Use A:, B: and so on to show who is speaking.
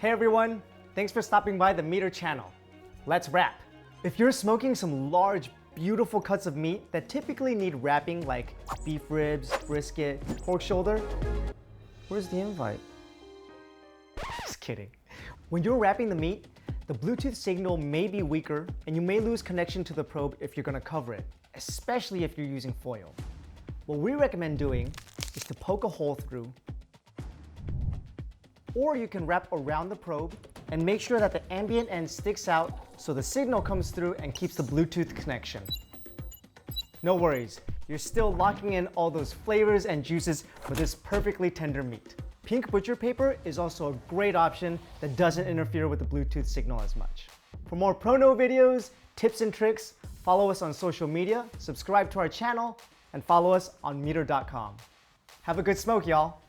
A: Hey everyone, thanks for stopping by the MEATER channel. Let's wrap. If you're smoking some large, beautiful cuts of meat that typically need wrapping like beef ribs, brisket, pork shoulder, where's the invite? Just kidding. When you're wrapping the meat, the Bluetooth signal may be weaker and you may lose connection to the probe if you're gonna cover it, especially if you're using foil. What we recommend doing is to poke a hole through, or you can wrap around the probe and make sure that the ambient end sticks out so the signal comes through and keeps the Bluetooth connection. No worries, you're still locking in all those flavors and juices for this perfectly tender meat. Pink butcher paper is also a great option that doesn't interfere with the Bluetooth signal as much. For more prono videos, tips and tricks, follow us on social media, subscribe to our channel, and follow us on MEATER.com. Have a good smoke, y'all.